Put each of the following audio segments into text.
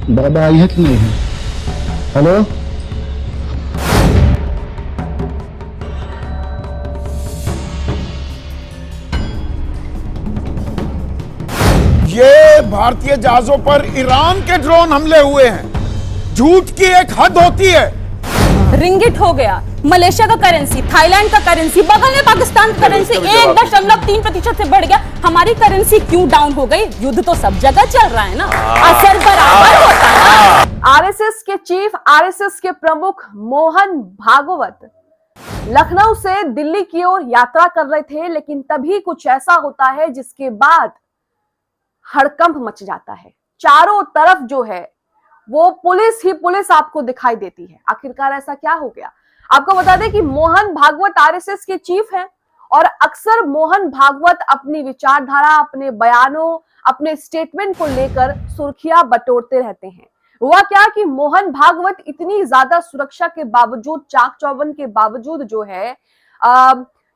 बाबा आई है कि नहीं है? हेलो। ये भारतीय जहाजों पर ईरान के ड्रोन हमले हुए हैं। झूठ की एक हद होती है। रिंगिट हो गया, मलेशिया का करेंसी, थाईलैंड का करेंसी, बगल में पाकिस्तान का करेंसी 1.3% से बढ़ गया। हमारी करेंसी क्यों डाउन हो गई? युद्ध तो सब जगह चल रहा है ना, असर बराबर होता है। आरएसएस के चीफ, आरएसएस के प्रमुख मोहन भागवत लखनऊ से दिल्ली की ओर यात्रा कर रहे थे, लेकिन तभी कुछ ऐसा होता है जिसके बाद हड़कंप मच जाता है। चारों तरफ जो है वो पुलिस ही पुलिस आपको दिखाई देती है। आखिरकार ऐसा क्या हो गया? आपको बता दें कि मोहन भागवत आरएसएस के चीफ हैं और अक्सर मोहन भागवत अपनी विचारधारा, अपने बयानों, अपने स्टेटमेंट को लेकर सुर्खियां बटोरते रहते हैं। हुआ क्या कि मोहन भागवत इतनी ज्यादा सुरक्षा के बावजूद, चाक चौबंद के बावजूद जो है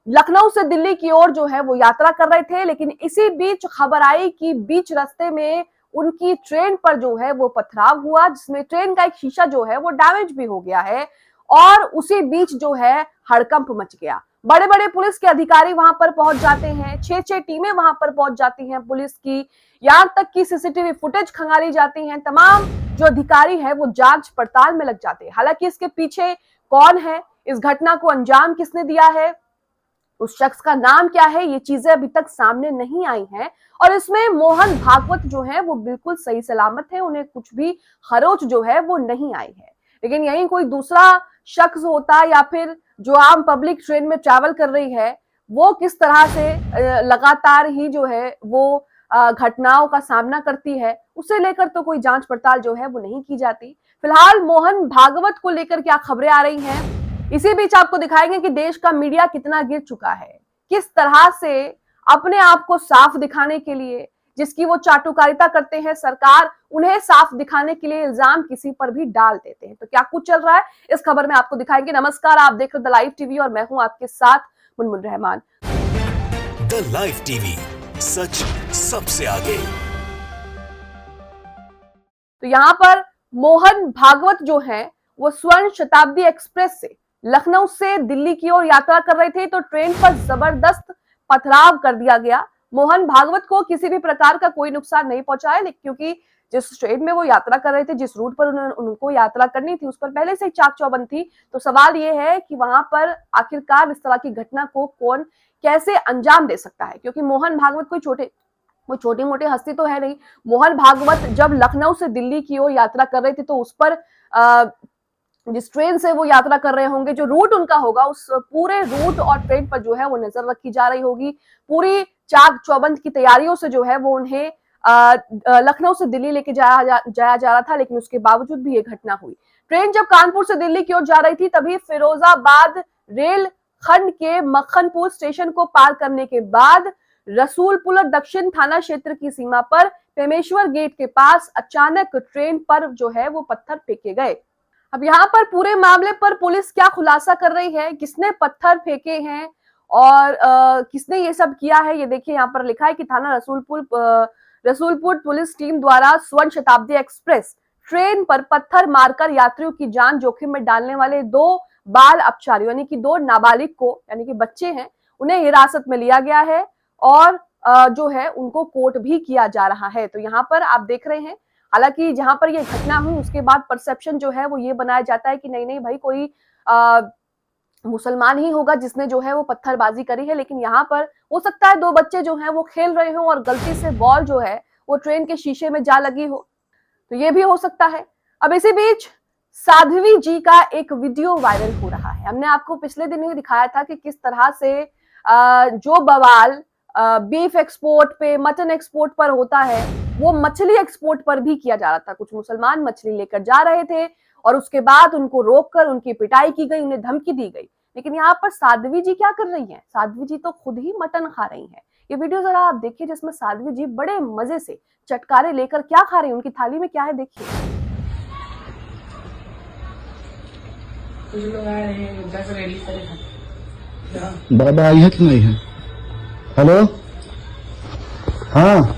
लखनऊ से दिल्ली की ओर जो है वो यात्रा कर रहे थे, लेकिन इसी बीच खबर आई कि बीच रास्ते में उनकी ट्रेन पर जो है वो पथराव हुआ, जिसमें ट्रेन का एक शीशा जो है वो डैमेज भी हो गया है और उसी बीच जो है हड़कंप मच गया। बड़े बड़े पुलिस के अधिकारी वहां पर पहुंच जाते हैं, 6 टीमें वहां पर पहुंच जाती हैं पुलिस की, यहां तक की सीसीटीवी फुटेज खंगाली जाती हैं। तमाम जो अधिकारी है वो जांच पड़ताल में लग जाते हैं। हालांकि इसके पीछे कौन है, इस घटना को अंजाम किसने दिया है, उस शख्स का नाम क्या है, ये चीजें अभी तक सामने नहीं आई हैं। और इसमें मोहन भागवत जो है वो बिल्कुल सही सलामत है, उन्हें कुछ भी खरोच जो है वो नहीं आई है। लेकिन यही कोई दूसरा शख्स होता या फिर जो आम पब्लिक ट्रेन में ट्रैवल कर रही है, वो किस तरह से लगातार ही जो है वो घटनाओं का सामना करती है, उसे लेकर तो कोई जांच पड़ताल जो है वो नहीं की जाती। फिलहाल मोहन भागवत को लेकर क्या खबरें आ रही हैं, इसी बीच आपको दिखाएंगे कि देश का मीडिया कितना गिर चुका है, किस तरह से अपने आप को साफ दिखाने के लिए, जिसकी वो चाटुकारिता करते हैं सरकार, उन्हें साफ दिखाने के लिए इल्जाम किसी पर भी डाल देते हैं। तो क्या कुछ चल रहा है इस खबर में आपको दिखाएंगे। नमस्कार, आप देख रहे द लाइव टीवी और मैं हूं आपके साथ Munmun Rahman. The live TV, सच सबसे आगे। तो यहाँ पर मोहन भागवत जो है वो स्वर्ण शताब्दी एक्सप्रेस से लखनऊ से दिल्ली की ओर यात्रा कर रहे थे, तो ट्रेन पर जबरदस्त पथराव कर दिया गया। मोहन भागवत को किसी भी प्रकार का कोई नुकसान नहीं पहुंचा है, क्योंकि जिस ट्रेन में वो यात्रा कर रहे थे, जिस रूट पर उनको यात्रा करनी थी, उस पर पहले से ही चाक चौबंद थी। तो सवाल ये है कि वहां पर आखिरकार इस तरह की घटना को कौन कैसे अंजाम दे सकता है, क्योंकि मोहन भागवत कोई छोटी मोटी हस्ती तो है नहीं। मोहन भागवत जब लखनऊ से दिल्ली की ओर यात्रा कर रहे थे, तो उस पर जिस ट्रेन से वो यात्रा कर रहे होंगे, जो रूट उनका होगा, उस पूरे रूट और ट्रेन पर जो है वो नजर रखी जा रही होगी। पूरी चाक चौबंद की तैयारियों से जो है वो उन्हें लखनऊ से दिल्ली लेके जाया जा रहा था, लेकिन उसके बावजूद भी ये घटना हुई। ट्रेन जब कानपुर से दिल्ली की ओर जा रही थी, तभी फिरोजाबाद रेल खंड के मक्खनपुर स्टेशन को पार करने के बाद रसूलपुर दक्षिण थाना क्षेत्र की सीमा पर पेमेश्वर गेट के पास अचानक ट्रेन पर जो है वो पत्थर फेंके गए। अब यहाँ पर पूरे मामले पर पुलिस क्या खुलासा कर रही है, किसने पत्थर फेंके हैं और किसने ये सब किया है, ये देखिए यहाँ पर लिखा है कि थाना रसूलपुर पुलिस टीम द्वारा स्वर्ण शताब्दी एक्सप्रेस ट्रेन पर पत्थर मारकर यात्रियों की जान जोखिम में डालने वाले 2 बाल अपचारियों यानी कि 2 नाबालिग को, यानी कि बच्चे हैं, उन्हें हिरासत में लिया गया है और जो है उनको कोर्ट भी किया जा रहा है। तो यहाँ पर आप देख रहे हैं, हालांकि जहां पर ये घटना हुई उसके बाद परसेप्शन जो है वो ये बनाया जाता है कि नहीं भाई कोई मुसलमान ही होगा जिसने जो है वो पत्थरबाजी करी है, लेकिन यहाँ पर हो सकता है 2 बच्चे जो हैं वो खेल रहे हो और गलती से बॉल जो है वो ट्रेन के शीशे में जा लगी हो, तो ये भी हो सकता है। अब इसी बीच साध्वी जी का एक वीडियो वायरल हो रहा है। हमने आपको पिछले दिन ही दिखाया था कि किस तरह से जो बवाल बीफ एक्सपोर्ट पे, मटन एक्सपोर्ट पर होता है, वो मछली एक्सपोर्ट पर भी किया जा रहा था। कुछ मुसलमान मछली लेकर जा रहे थे और उसके बाद उनको रोककर उनकी पिटाई की गई, उन्हें धमकी दी गई। लेकिन यहाँ पर साध्वी जी क्या कर रही हैं? साध्वी जी तो खुद ही मटन खा रही हैं। ये वीडियो जरा आप देखिए, जिसमें साध्वी जी बड़े मजे से चटकारे लेकर क्या खा रही हैं, उनकी थाली में क्या है, देखिए। कुछ लोग आ रहे हैं, 10 रेडी करे। बाबा आई है कि नहीं है? हेलो। हाँ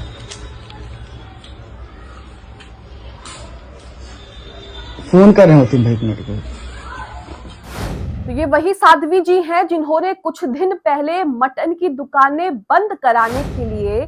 फोन कर रहे होते हैं भाई, एक मिनट को। तो ये वही साध्वी जी हैं जिन्होंने कुछ दिन पहले मटन की दुकानें बंद कराने के लिए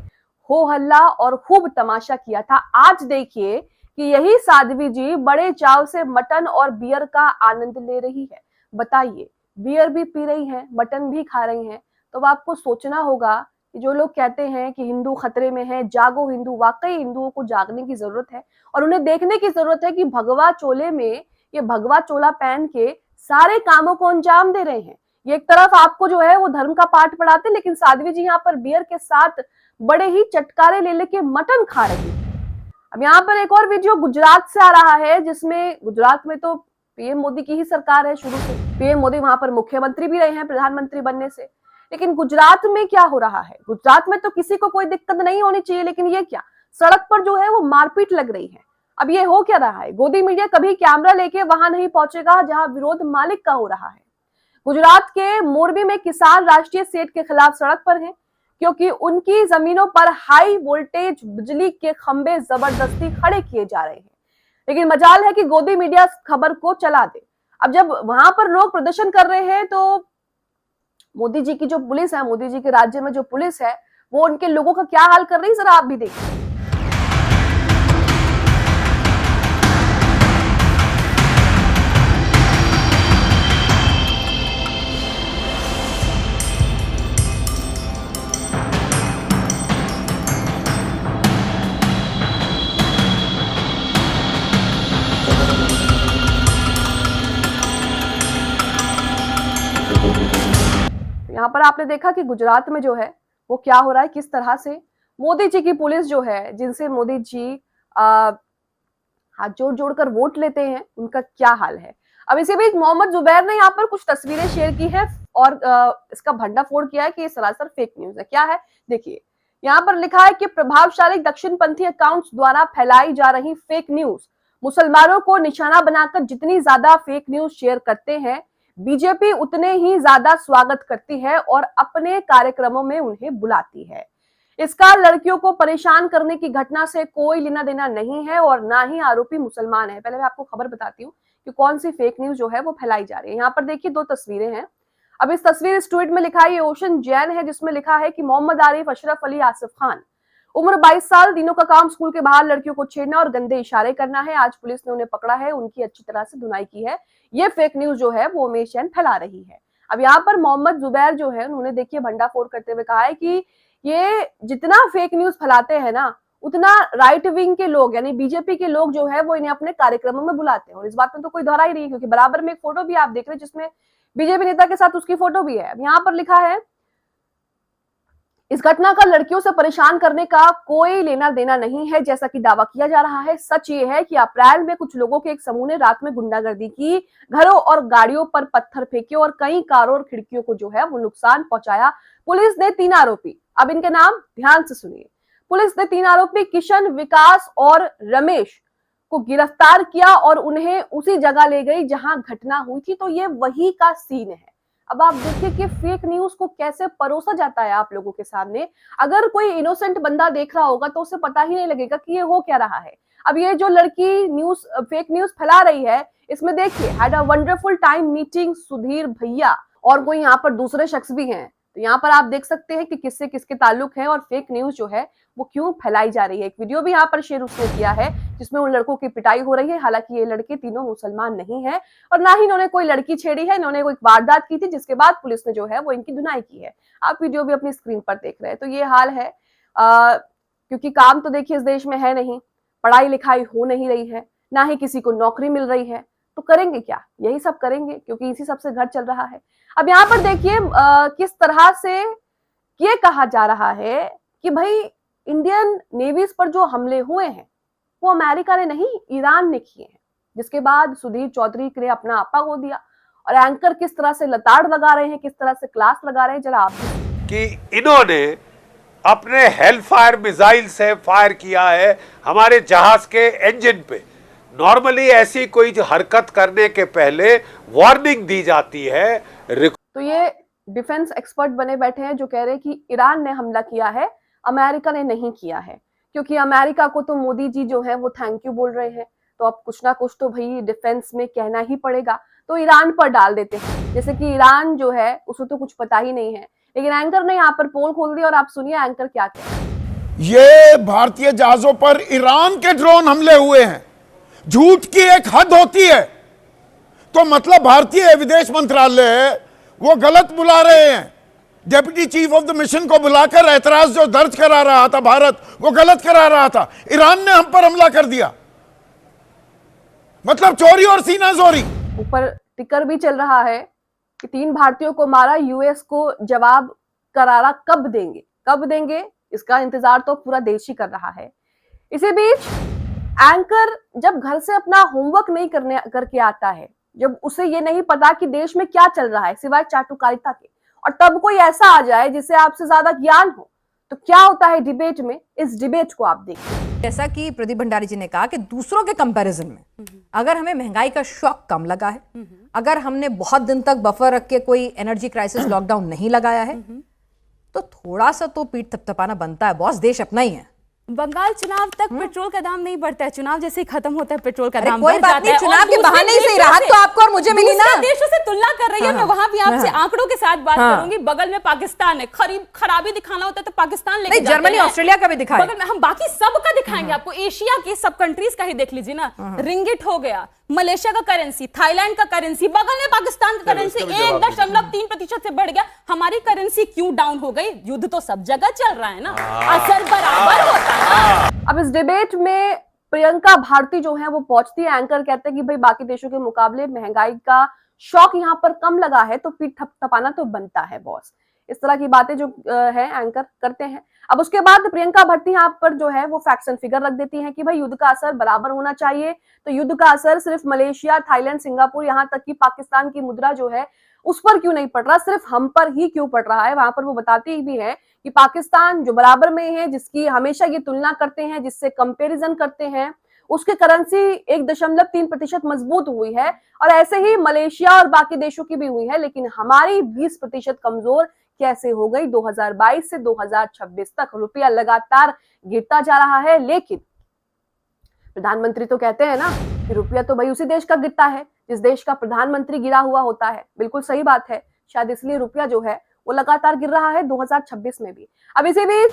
हो हल्ला और खूब तमाशा किया था। आज देखिए कि यही साध्वी जी बड़े चाव से मटन और बियर का आनंद ले रही है। बताइए, बियर भी पी रही हैं, मटन भी खा रही हैं, तो अब आपको सोचना होगा कि जो लोग कहते हैं कि हिंदू खतरे में है, जागो हिंदू, वाकई हिंदुओं को जागने की जरूरत है और उन्हें देखने की जरूरत है कि भगवा चोले में ये भगवा चोला पहन के सारे कामों को अंजाम दे रहे हैं। ये एक तरफ आपको जो है वो धर्म का पाठ पढ़ाते हैं, लेकिन साध्वी जी यहाँ पर बियर के साथ बड़े ही चटकारे ले लेके मटन खा रही है। अब यहाँ पर एक और वीडियो गुजरात से आ रहा है, जिसमें गुजरात में तो पीएम मोदी की ही सरकार है शुरू से। पीएम मोदी वहां पर मुख्यमंत्री भी रहे हैं प्रधानमंत्री बनने से। लेकिन गुजरात में क्या हो रहा है? गुजरात में तो किसी को कोई दिक्कत नहीं होनी चाहिए, लेकिन ये क्या, सड़क पर जो है वो मारपीट लग रही है। अब ये हो क्या रहा है? गोदी मीडिया कभी कैमरा लेके वहां नहीं पहुंचेगा जहां विरोध मालिक का हो रहा है। गुजरात के मोरबी में किसान राष्ट्रीय सेठ के खिलाफ सड़क पर हैं, क्योंकि उनकी जमीनों पर हाई वोल्टेज बिजली के खंभे जबरदस्ती खड़े किए जा रहे हैं। लेकिन मजाल है कि गोदी मीडिया खबर को चला दे। अब जब वहां पर लोग प्रदर्शन कर रहे हैं तो मोदी जी की जो पुलिस है, मोदी जी के राज्य में जो पुलिस है, वो उनके लोगों का क्या हाल कर रही है, जरा आप भी देखिए। यहाँ पर आपने देखा कि गुजरात में जो है वो क्या हो रहा है, किस तरह से मोदी जी की पुलिस जो है, जिनसे मोदी जी हाथ जोड़ जोड़कर वोट लेते हैं, उनका क्या हाल है। अब इसी बीच मोहम्मद जुबैर ने यहाँ पर कुछ तस्वीरें शेयर की है और इसका भंडाफोड़ किया है कि ये सरासर फेक न्यूज है। क्या है देखिए, यहाँ पर लिखा है कि प्रभावशाली दक्षिणपंथी अकाउंट्स द्वारा फैलाई जा रही फेक न्यूज, मुसलमानों को निशाना बनाकर जितनी ज्यादा फेक न्यूज शेयर करते हैं, बीजेपी उतने ही ज्यादा स्वागत करती है और अपने कार्यक्रमों में उन्हें बुलाती है। इसका लड़कियों को परेशान करने की घटना से कोई लेना देना नहीं है और ना ही आरोपी मुसलमान है। पहले मैं आपको खबर बताती हूँ कि कौन सी फेक न्यूज जो है वो फैलाई जा रही है। यहाँ पर देखिए 2 तस्वीरें हैं। अब इस तस्वीर, इस ट्वीट में लिखा है, ये ओशन जैन है, जिसमें लिखा है कि मोहम्मद आरिफ अशरफ अली आसिफ खान, उम्र 22 साल, दिनों का काम स्कूल के बाहर लड़कियों को छेड़ना और गंदे इशारे करना है। आज पुलिस ने उन्हें पकड़ा है, उनकी अच्छी तरह से धुनाई की है। ये फेक न्यूज जो है वो उमेश जैन फैला रही है। अब यहाँ पर मोहम्मद जुबैर जो है, उन्होंने देखिए भंडाफोड़ करते हुए कहा है कि ये जितना फेक न्यूज फैलाते हैं ना, उतना राइट विंग के लोग यानी बीजेपी के लोग जो है वो इन्हें अपने कार्यक्रमों में बुलाते हैं। और इस बात में तो कोई दोहरा ही नहीं है, क्योंकि बराबर में एक फोटो भी आप देख रहे हैं जिसमें बीजेपी नेता के साथ उसकी फोटो भी है। अब यहाँ पर लिखा है, इस घटना का लड़कियों से परेशान करने का कोई लेना देना नहीं है, जैसा कि दावा किया जा रहा है। सच ये है कि अप्रैल में कुछ लोगों के एक समूह ने रात में गुंडागर्दी की, घरों और गाड़ियों पर पत्थर फेंके और कई कारों और खिड़कियों को जो है वो नुकसान पहुंचाया। पुलिस ने 3 आरोपी, अब इनके नाम ध्यान से सुनिए, पुलिस ने 3 आरोपी किशन, विकास और रमेश को गिरफ्तार किया और उन्हें उसी जगह ले गई जहां घटना हुई थी। तो ये वही का सीन है। अब आप देखिए कि फेक न्यूज को कैसे परोसा जाता है आप लोगों के सामने। अगर कोई इनोसेंट बंदा देख रहा होगा तो उसे पता ही नहीं लगेगा कि ये हो क्या रहा है। अब ये जो लड़की न्यूज फेक न्यूज फैला रही है, इसमें देखिए, had a wonderful time meeting Sudhir भैया, और कोई यहाँ पर दूसरे शख्स भी हैं। तो यहाँ पर आप देख सकते हैं कि किससे किसके ताल्लुक है और फेक न्यूज जो है वो क्यों फैलाई जा रही है। एक वीडियो भी यहाँ पर शेयर उसने किया है जिसमें उन लड़कों की पिटाई हो रही है। हालांकि ये लड़के तीनों मुसलमान नहीं है और ना ही इन्होंने कोई लड़की छेड़ी है, इन्होंने कोई वारदात की थी जिसके बाद पुलिस ने जो है वो इनकी धुनाई की है। आप वीडियो भी अपनी स्क्रीन पर देख रहे हैं। तो ये हाल है, क्योंकि काम तो देखिए इस देश में है नहीं, पढ़ाई लिखाई हो नहीं रही है, ना ही किसी को नौकरी मिल रही है, तो करेंगे क्या? यही सब करेंगे, क्योंकि इसी सब से घर चल रहा है। अब यहाँ पर देखिए किस तरह से ये कहा जा रहा है कि भाई इंडियन नेवीज पर जो हमले हुए हैं वो अमेरिका ने नहीं, ईरान ने किए हैं, जिसके बाद सुधीर चौधरी ने अपना आपा खो दिया। और एंकर किस तरह से लताड़ लगा रहे हैं, किस तरह से क्लास लगा रहे हैं, जरा आप कि इन्होंने अपने हेलफायर मिसाइल से फायर किया है हमारे जहाज के इंजन पे। नॉर्मली ऐसी कोई हरकत करने के पहले वार्निंग दी जाती है। तो ये डिफेंस एक्सपर्ट बने बैठे हैं जो कह रहे हैं कि ईरान ने हमला किया है, अमेरिका ने नहीं किया है, क्योंकि अमेरिका को तो मोदी जी जो है वो थैंक यू बोल रहे हैं। तो अब कुछ ना कुछ तो भाई डिफेंस में कहना ही पड़ेगा, तो ईरान पर डाल देते हैं। जैसे कि ईरान जो है उसको तो कुछ पता ही नहीं है, लेकिन एंकर ने यहाँ पर पोल खोल दी और आप सुनिए एंकर क्या कहते हैं। ये भारतीय जहाजों पर ईरान के ड्रोन हमले हुए हैं। झूठ की एक हद होती है। तो मतलब भारतीय विदेश मंत्रालय वो गलत बुला रहे हैं। Deputy chief of the mission को बुलाकर ऐतराज जो दर्ज करा रहा था भारत, वो गलत करा रहा था। ईरान ने हम पर हमला कर दिया, मतलब चोरी और सीनाजोरी। ऊपर टिकर भी चल रहा है कि 3 भारतीयों को मारा, यूएस को जवाब करारा कब देंगे इसका इंतजार तो पूरा देश ही कर रहा है। इसी बीच एंकर जब घर से अपना होमवर्क नहीं करके आता है, जब उसे ये नहीं पता कि देश में क्या चल रहा है सिवाय चाटुकारिता के, और तब कोई ऐसा आ जाए जिसे आपसे ज्यादा ज्ञान हो, तो क्या होता है डिबेट में। इस डिबेट को आप देखिए। जैसा कि प्रदीप भंडारी जी ने कहा कि दूसरों के कंपैरिजन में अगर हमें महंगाई का शॉक कम लगा है, अगर हमने बहुत दिन तक बफर रख के कोई एनर्जी क्राइसिस लॉकडाउन नहीं लगाया है, तो थोड़ा सा तो पीठ थपथपाना बनता है। बॉस, देश अपना ही है। बंगाल चुनाव तक पेट्रोल का दाम नहीं बढ़ता है, चुनाव जैसे ही खत्म होता है पेट्रोल का दाम कोई बढ़ बात जाता नहीं, है। चुनाव और के बहाने ही सही, राहत तो आपको और मुझे मिली ना। दूसरे देशों से तुलना कर रही है, मैं वहां भी आपसे आंकड़ों के साथ बात करूंगी। बगल में पाकिस्तान है, खराबी दिखाना होता है तो पाकिस्तान लेके जाते हैं। जर्मनी ऑस्ट्रेलिया का भी दिखाए, बगल में हम बाकी सब का दिखाएंगे आपको। एशिया के सब कंट्रीज का ही देख लीजिए ना। रिंगिट हो गया, मलेशिया का करेंसी, थाईलैंड का करेंसी, बगल में पाकिस्तान का करेंसी 1.3% से बढ़ गया। हमारी करेंसी क्यों डाउन हो गई? युद्ध तो सब जगह चल रहा है ना, असर बराबर होता है। अब इस डिबेट में प्रियंका भारती जो है वो पहुंचती है। एंकर कहते हैं कि भाई बाकी देशों के मुकाबले महंगाई का शॉक यहाँ पर कम लगा है, तो पीठ थपथपाना तो बनता है बॉस। इस तरह की बातें जो है एंकर करते हैं। अब उसके बाद प्रियंका भारती यहाँ पर जो है वो फैक्ट्स एंड फिगर रख देती हैं कि भाई युद्ध का असर बराबर होना चाहिए। तो युद्ध का असर सिर्फ मलेशिया, थाईलैंड, सिंगापुर, यहाँ तक कि पाकिस्तान की मुद्रा जो है उस पर क्यों नहीं पड़ रहा, सिर्फ हम पर ही क्यों पड़ रहा है। वहां पर वो बताती भी है कि पाकिस्तान जो बराबर में है, जिसकी हमेशा ये तुलना करते हैं, जिससे कंपैरिजन करते हैं, उसकी करेंसी 1.3% मजबूत हुई है, और ऐसे ही मलेशिया और बाकी देशों की भी हुई है, लेकिन हमारी 20% कमजोर कैसे हो गई। 2022 से 2026 तक रुपया लगातार गिरता जा रहा है, लेकिन प्रधानमंत्री तो कहते हैं ना कि रुपया तो भाई उसी देश का गिरता है जिस देश का प्रधानमंत्री गिरा हुआ होता है। बिल्कुल सही बात है, शायद इसलिए रुपया जो है वो लगातार गिर रहा है 2026 में भी। अब इसी बीच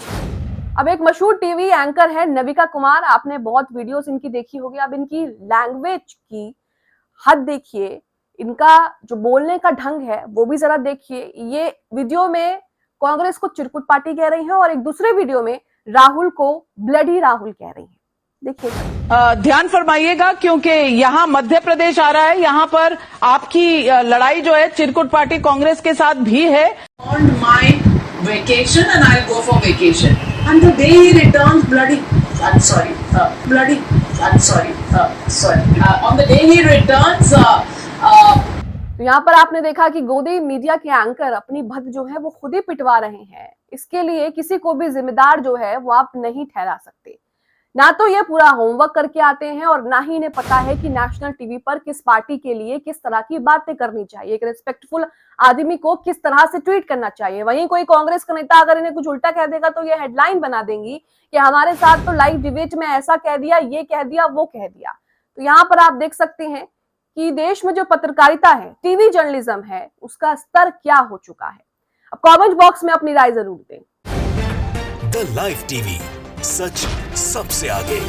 अब एक मशहूर टीवी एंकर है नविका कुमार, आपने बहुत वीडियोस इनकी देखी होगी। अब इनकी लैंग्वेज की हद देखिए, इनका जो बोलने का ढंग है वो भी जरा देखिए। ये वीडियो में कांग्रेस को चिरकुट पार्टी कह रही है और एक दूसरे वीडियो में राहुल को ब्लडी राहुल कह रही है। देखिए, ध्यान फरमाइएगा क्योंकि यहाँ मध्य प्रदेश आ रहा है, यहाँ पर आपकी लड़ाई जो है चिरकुट पार्टी कांग्रेस के साथ भी है। On my vacation and I'll go for vacation. And the day he returns, on the day he returns, तो यहाँ पर आपने देखा कि गोदी मीडिया के एंकर अपनी भद जो है वो खुद ही पिटवा रहे हैं। इसके लिए किसी को भी जिम्मेदार जो है वो आप नहीं ठहरा सकते। ना तो ये पूरा होमवर्क करके आते हैं और ना ही इन्हें पता है कि नेशनल टीवी पर किस पार्टी के लिए किस तरह की बातें करनी चाहिए, एक रिस्पेक्टफुल आदमी को किस तरह से ट्वीट करना चाहिए। वहीं कोई कांग्रेस का नेता अगर इन्हें कुछ उल्टा कह देगा तो ये हेडलाइन बना देंगी कि हमारे साथ तो लाइव डिबेट में ऐसा कह दिया, ये कह दिया, वो कह दिया। तो यहाँ पर आप देख सकते हैं कि देश में जो पत्रकारिता है, टीवी जर्नलिज्म है, उसका स्तर क्या हो चुका है। अब कमेंट बॉक्स में अपनी राय जरूर दें। द लाइव टीवी, सच सबसे आगे।